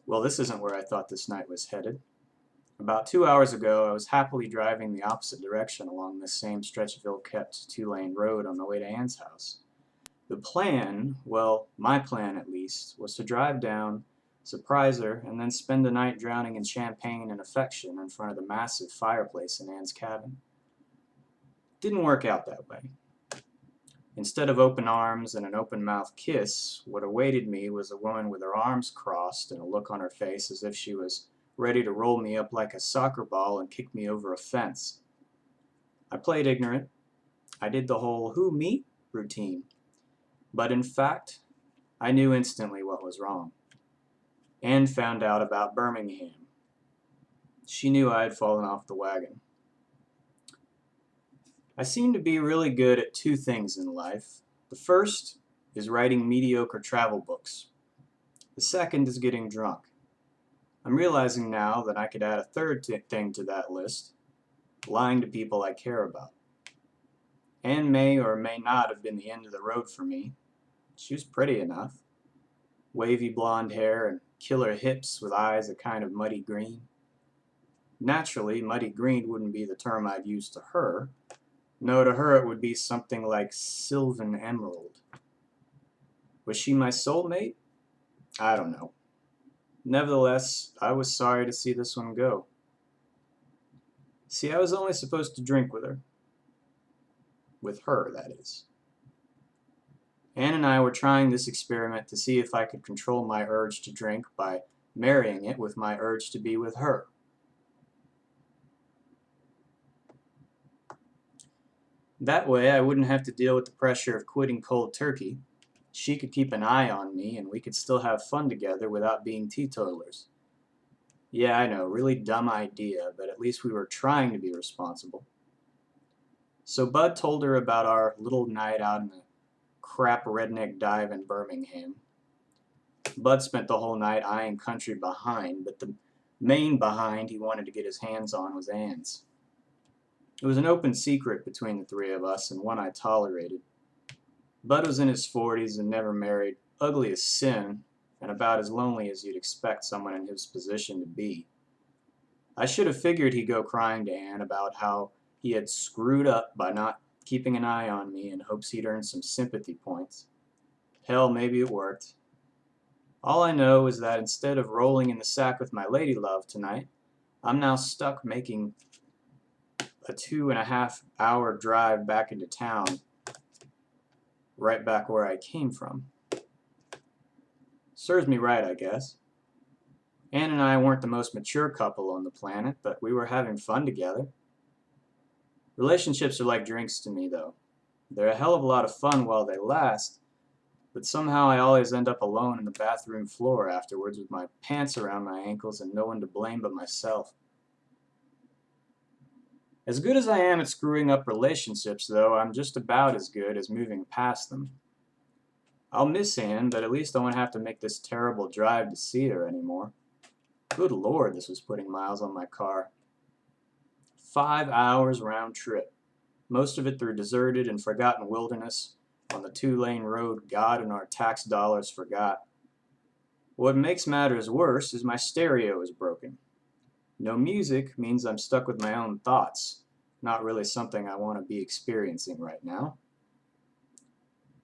Well, this isn't where I thought this night was headed. About 2 hours ago, I was happily driving the opposite direction along this same stretch of ill-kept two-lane road on the way to Anne's house. The plan, well, my plan at least, was to drive down, surprise her, and then spend the night drowning in champagne and affection in front of the massive fireplace in Anne's cabin. Didn't work out that way. Instead of open arms and an open-mouthed kiss, what awaited me was a woman with her arms crossed and a look on her face as if she was ready to roll me up like a soccer ball and kick me over a fence. I played ignorant. I did the whole "who, me?" routine. But in fact, I knew instantly what was wrong. Anne found out about Birmingham. She knew I had fallen off the wagon. I seem to be really good at two things in life. The first is writing mediocre travel books. The second is getting drunk. I'm realizing now that I could add a third thing to that list: lying to people I care about. Anne may or may not have been the end of the road for me. She was pretty enough. Wavy blonde hair and killer hips with eyes a kind of muddy green. Naturally, muddy green wouldn't be the term I'd use to her. No, to her it would be something like sylvan emerald. Was she my soulmate? I don't know. Nevertheless, I was sorry to see this one go. See, I was only supposed to drink with her. With her, that is. Anne and I were trying this experiment to see if I could control my urge to drink by marrying it with my urge to be with her. That way, I wouldn't have to deal with the pressure of quitting cold turkey. She could keep an eye on me, and we could still have fun together without being teetotalers. Yeah, I know, really dumb idea, but at least we were trying to be responsible. So Bud told her about our little night out in the crap redneck dive in Birmingham. Bud spent the whole night eyeing country behind, but the main behind he wanted to get his hands on was Anne's. It was an open secret between the three of us, and one I tolerated. Bud was in his 40s and never married, ugly as sin, and about as lonely as you'd expect someone in his position to be. I should have figured he'd go crying to Anne about how he had screwed up by not keeping an eye on me in hopes he'd earn some sympathy points. Hell, maybe it worked. All I know is that instead of rolling in the sack with my lady love tonight, I'm now stuck making a 2.5-hour drive back into town, right back where I came from. Serves me right, I guess. Anne and I weren't the most mature couple on the planet, but we were having fun together. Relationships are like drinks to me, though. They're a hell of a lot of fun while they last, but somehow I always end up alone in the bathroom floor afterwards with my pants around my ankles and no one to blame but myself. As good as I am at screwing up relationships, though, I'm just about as good as moving past them. I'll miss Anne, but at least I won't have to make this terrible drive to see her anymore. Good Lord, this was putting miles on my car. 5 hours round trip, most of it through deserted and forgotten wilderness on the two-lane road God and our tax dollars forgot. What makes matters worse is my stereo is broken. No music means I'm stuck with my own thoughts, not really something I want to be experiencing right now.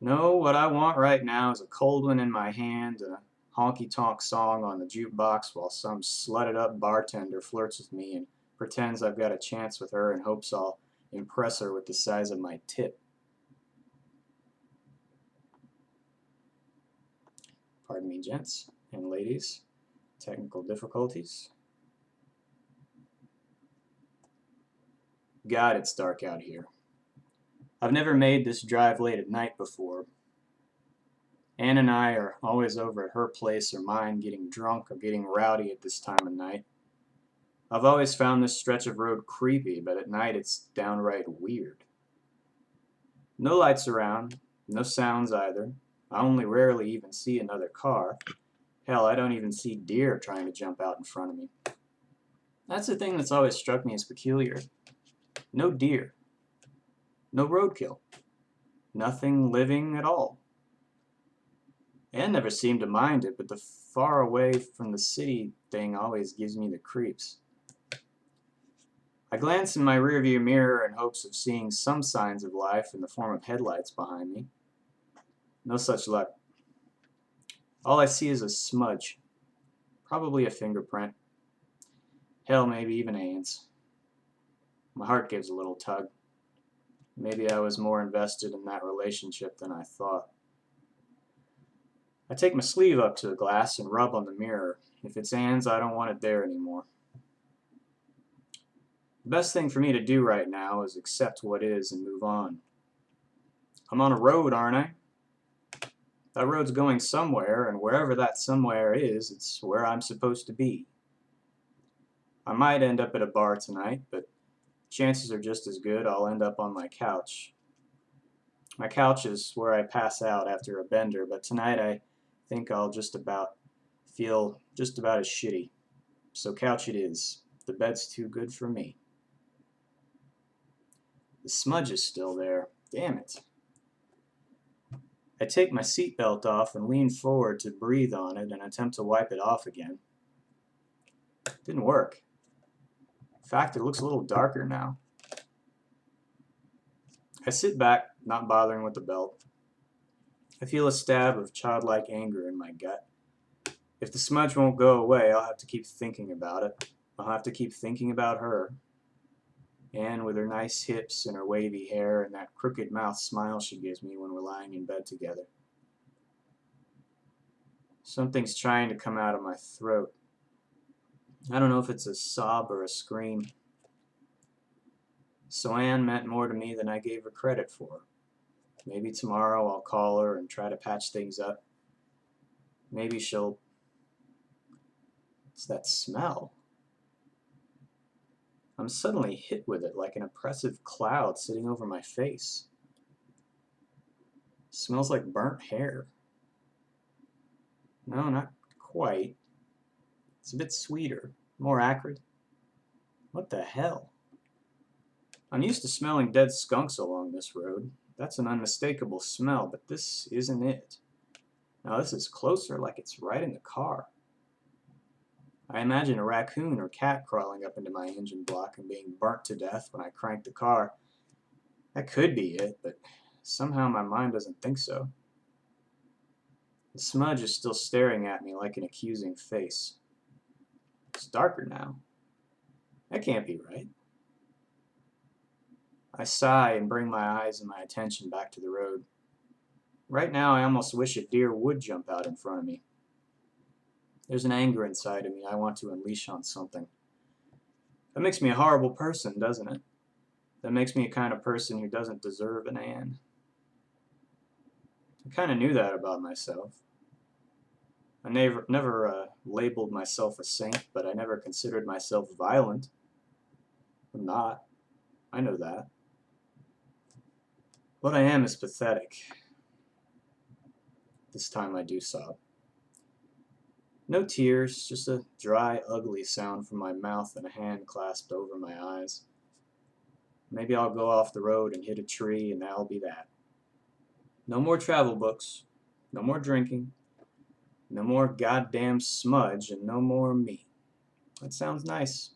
No, what I want right now is a cold one in my hand and a honky-tonk song on the jukebox while some slutted-up bartender flirts with me and pretends I've got a chance with her and hopes I'll impress her with the size of my tip. Pardon me, gents and ladies. Technical difficulties. God, it's dark out here. I've never made this drive late at night before. Anne and I are always over at her place or mine getting drunk or getting rowdy at this time of night. I've always found this stretch of road creepy, but at night it's downright weird. No lights around, no sounds either. I only rarely even see another car. Hell, I don't even see deer trying to jump out in front of me. That's the thing that's always struck me as peculiar. No deer. No roadkill. Nothing living at all. Anne never seemed to mind it, but the far away from the city thing always gives me the creeps. I glance in my rearview mirror in hopes of seeing some signs of life in the form of headlights behind me. No such luck. All I see is a smudge. Probably a fingerprint. Hell, maybe even Anne's. My heart gives a little tug. Maybe I was more invested in that relationship than I thought. I take my sleeve up to the glass and rub on the mirror. If it's Anne's, I don't want it there anymore. The best thing for me to do right now is accept what is and move on. I'm on a road, aren't I? That road's going somewhere, and wherever that somewhere is, it's where I'm supposed to be. I might end up at a bar tonight, but chances are just as good I'll end up on my couch. My couch is where I pass out after a bender, but tonight I think I'll feel just about as shitty. So couch it is. The bed's too good for me. The smudge is still there. Damn it. I take my seatbelt off and lean forward to breathe on it and attempt to wipe it off again. Didn't work. In fact, it looks a little darker now. I sit back, not bothering with the belt. I feel a stab of childlike anger in my gut. If the smudge won't go away, I'll have to keep thinking about it. I'll have to keep thinking about her. Anne with her nice hips and her wavy hair and that crooked mouth smile she gives me when we're lying in bed together. Something's trying to come out of my throat. I don't know if it's a sob or a scream. So Anne meant more to me than I gave her credit for. Maybe tomorrow I'll call her and try to patch things up. Maybe she'll... It's that smell. I'm suddenly hit with it like an oppressive cloud sitting over my face. It smells like burnt hair. No, not quite. It's a bit sweeter, more acrid. What the hell? I'm used to smelling dead skunks along this road. That's an unmistakable smell, but this isn't it. Now this is closer, like it's right in the car. I imagine a raccoon or cat crawling up into my engine block and being burnt to death when I crank the car. That could be it, but somehow my mind doesn't think so. The smudge is still staring at me like an accusing face. It's darker now. That can't be right. I sigh and bring my eyes and my attention back to the road. Right now I almost wish a deer would jump out in front of me. There's an anger inside of me I want to unleash on something. That makes me a horrible person, doesn't it? That makes me a kind of person who doesn't deserve an Anne. I kind of knew that about myself. I never labeled myself a saint, but I never considered myself violent. I'm not. I know that. What I am is pathetic. This time I do sob. No tears, just a dry, ugly sound from my mouth and a hand clasped over my eyes. Maybe I'll go off the road and hit a tree, and that'll be that. No more travel books, no more drinking, no more goddamn smudge, and no more me. That sounds nice.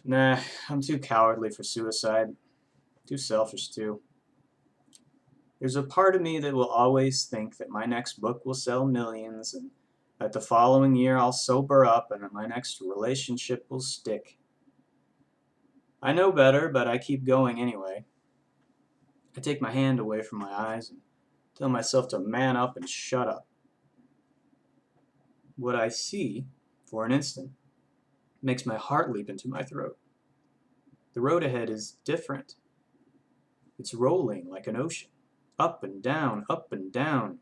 Nah, I'm too cowardly for suicide. Too selfish, too. There's a part of me that will always think that my next book will sell millions, and that the following year I'll sober up and that my next relationship will stick. I know better, but I keep going anyway. I take my hand away from my eyes and tell myself to man up and shut up. What I see, for an instant, makes my heart leap into my throat. The road ahead is different. It's rolling like an ocean. Up and down,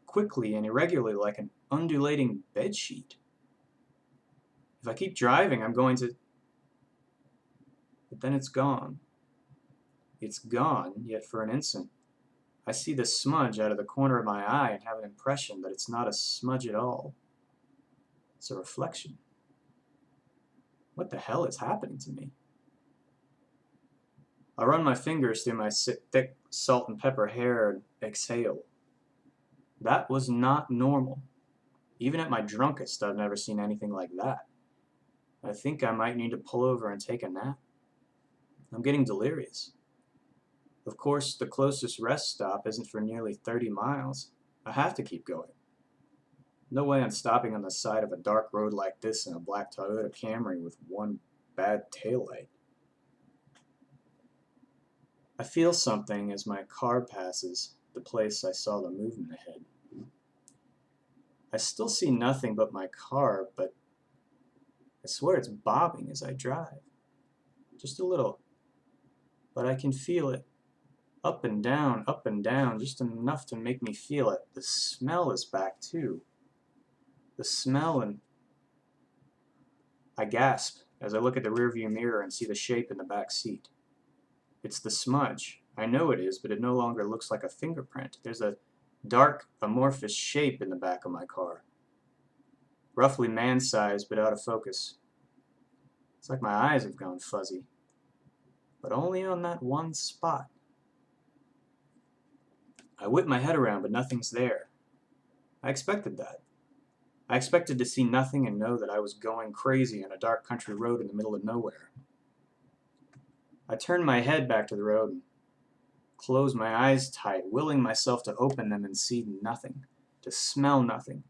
quickly and irregularly like an undulating bedsheet. If I keep driving, I'm going to... But then it's gone. It's gone, yet for an instant, I see the smudge out of the corner of my eye and have an impression that it's not a smudge at all. It's a reflection. What the hell is happening to me? I run my fingers through my thick salt and pepper hair and exhale. That was not normal. Even at my drunkest, I've never seen anything like that. I think I might need to pull over and take a nap. I'm getting delirious. Of course, the closest rest stop isn't for nearly 30 miles. I have to keep going. No way I'm stopping on the side of a dark road like this in a black Toyota Camry with one bad taillight. I feel something as my car passes the place I saw the movement ahead. I still see nothing but my car, but I swear it's bobbing as I drive. Just a little. But I can feel it. Up and down, just enough to make me feel it. The smell is back too. The smell, and I gasp as I look at the rearview mirror and see the shape in the back seat. It's the smudge. I know it is, but it no longer looks like a fingerprint. There's a dark, amorphous shape in the back of my car. Roughly man-sized, but out of focus. It's like my eyes have gone fuzzy. But only on that one spot. I whip my head around, but nothing's there. I expected that. I expected to see nothing and know that I was going crazy on a dark country road in the middle of nowhere. I turn my head back to the road and close my eyes tight, willing myself to open them and see nothing, to smell nothing,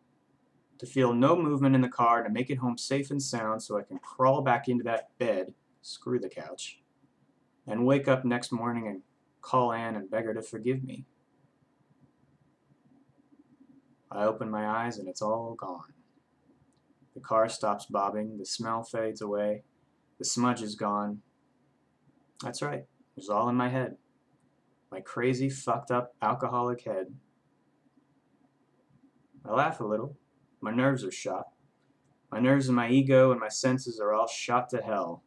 to feel no movement in the car, to make it home safe and sound so I can crawl back into that bed, screw the couch, and wake up next morning and call Anne and beg her to forgive me. I open my eyes and it's all gone. The car stops bobbing, the smell fades away, the smudge is gone. That's right, it was all in my head. My crazy, fucked up, alcoholic head. I laugh a little. My nerves are shot. My nerves and my ego and my senses are all shot to hell.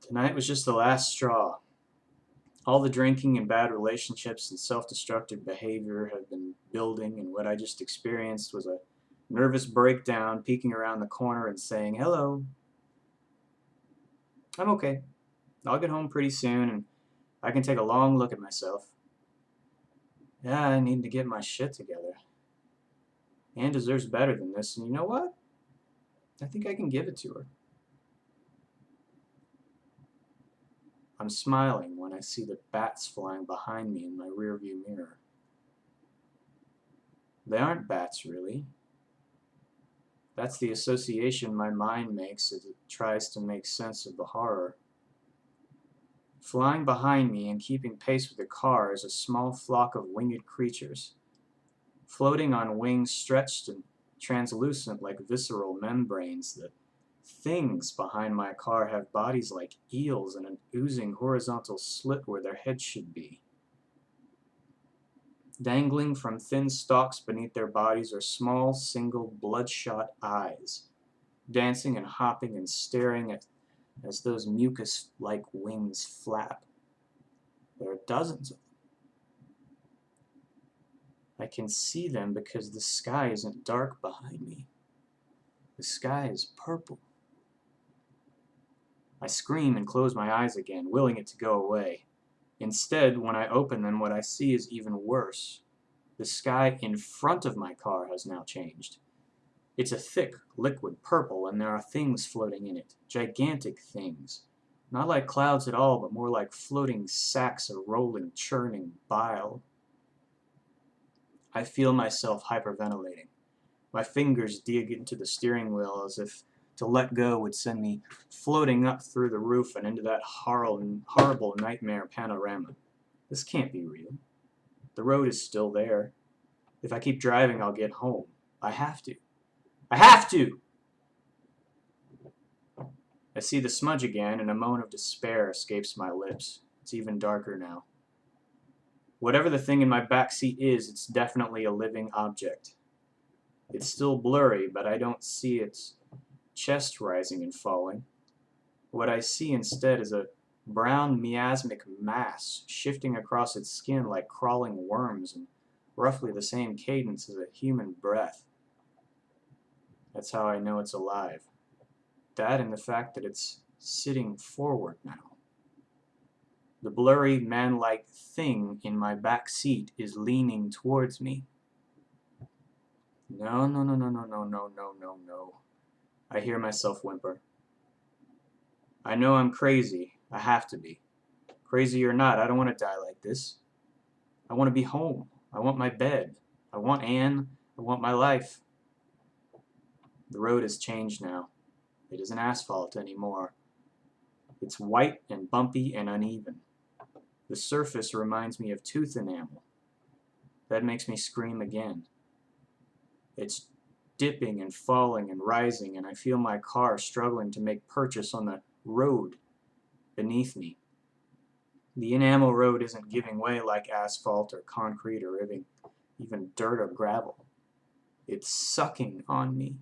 Tonight was just the last straw. All the drinking and bad relationships and self-destructive behavior have been building, and what I just experienced was a nervous breakdown peeking around the corner and saying, "Hello. I'm okay. I'll get home pretty soon and I can take a long look at myself. Yeah, I need to get my shit together. Anne deserves better than this, and you know what? I think I can give it to her." I'm smiling when I see the bats flying behind me in my rearview mirror. They aren't bats, really. That's the association my mind makes as it tries to make sense of the horror. Flying behind me and keeping pace with the car is a small flock of winged creatures, floating on wings stretched and translucent like visceral membranes. The things behind my car have bodies like eels and an oozing horizontal slit where their heads should be. Dangling from thin stalks beneath their bodies are small, single, bloodshot eyes, dancing and hopping and staring at as those mucus-like wings flap. There are dozens of them. I can see them because the sky isn't dark behind me. The sky is purple. I scream and close my eyes again, willing it to go away. Instead, when I open them, what I see is even worse. The sky in front of my car has now changed. It's a thick, liquid purple, and there are things floating in it. Gigantic things. Not like clouds at all, but more like floating sacks of rolling, churning bile. I feel myself hyperventilating. My fingers dig into the steering wheel as if to let go would send me floating up through the roof and into that horrible nightmare panorama. This can't be real. The road is still there. If I keep driving, I'll get home. I have to. I have to! I see the smudge again, and a moan of despair escapes my lips. It's even darker now. Whatever the thing in my back seat is, it's definitely a living object. It's still blurry, but I don't see its chest rising and falling. What I see instead is a brown miasmic mass shifting across its skin like crawling worms in roughly the same cadence as a human breath. That's how I know it's alive. That and the fact that it's sitting forward now. The blurry, man-like thing in my back seat is leaning towards me. No, no, no, no, no, no, no, no, no, no. I hear myself whimper. I know I'm crazy. I have to be. Crazy or not, I don't want to die like this. I want to be home. I want my bed. I want Anne. I want my life. The road has changed now. It isn't asphalt anymore. It's white and bumpy and uneven. The surface reminds me of tooth enamel. That makes me scream again. It's dipping and falling and rising, and I feel my car struggling to make purchase on the road beneath me. The enamel road isn't giving way like asphalt or concrete or even dirt or gravel. It's sucking on me.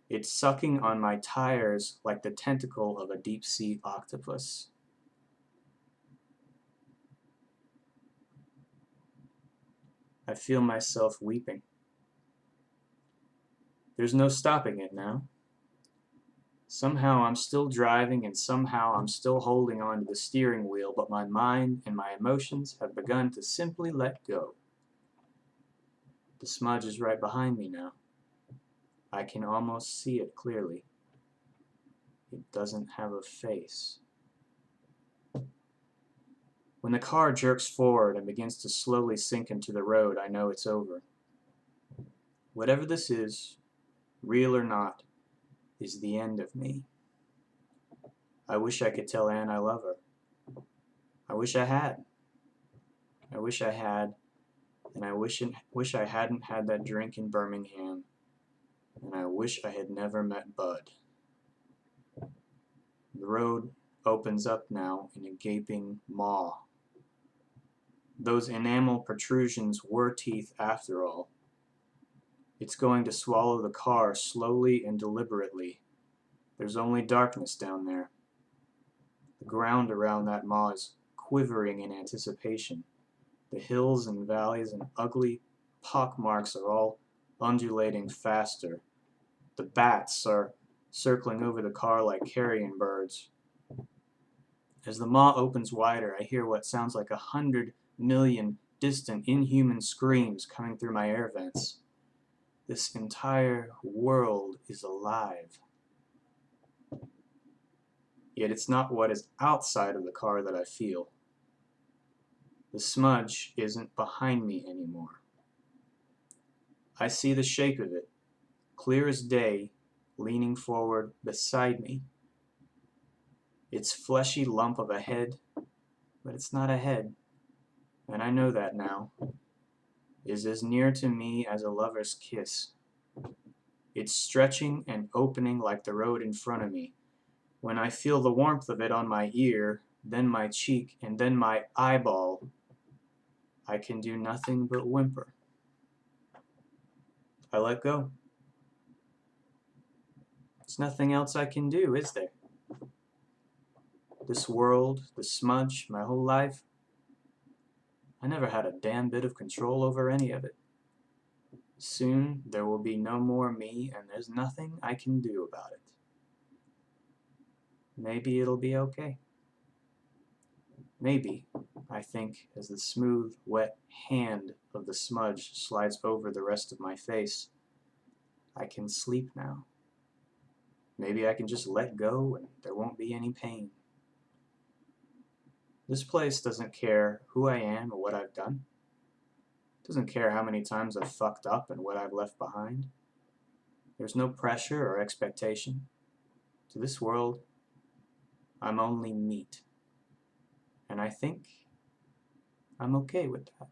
It's sucking on my tires like the tentacle of a deep-sea octopus. I feel myself weeping. There's no stopping it now. Somehow I'm still driving and somehow I'm still holding on to the steering wheel, but my mind and my emotions have begun to simply let go. The smudge is right behind me now. I can almost see it clearly. It doesn't have a face. When the car jerks forward and begins to slowly sink into the road, I know it's over. Whatever this is, real or not, is the end of me. I wish I could tell Anne I love her. I wish I had. I wish I had, and I wish I hadn't had that drink in Birmingham, and I wish I had never met Bud. The road opens up now in a gaping maw. Those enamel protrusions were teeth after all. It's going to swallow the car slowly and deliberately. There's only darkness down there. The ground around that maw is quivering in anticipation. The hills and valleys and ugly pockmarks are all undulating faster. The bats are circling over the car like carrion birds. As the maw opens wider, I hear what sounds like 100 million distant, inhuman screams coming through my air vents. This entire world is alive. Yet it's not what is outside of the car that I feel. The smudge isn't behind me anymore. I see the shape of it, clear as day, leaning forward beside me. Its fleshy lump of a head, but it's not a head, and I know that now, is as near to me as a lover's kiss. It's stretching and opening like the road in front of me. When I feel the warmth of it on my ear, then my cheek, and then my eyeball, I can do nothing but whimper. I let go. There's nothing else I can do, is there? This world, the smudge, my whole life, I never had a damn bit of control over any of it. Soon there will be no more me, and there's nothing I can do about it. Maybe it'll be okay. Maybe, I think, as the smooth, wet hand of the smudge slides over the rest of my face, I can sleep now. Maybe I can just let go and there won't be any pain. This place doesn't care who I am or what I've done. It doesn't care how many times I've fucked up and what I've left behind. There's no pressure or expectation. To this world, I'm only meat. And I think I'm okay with that.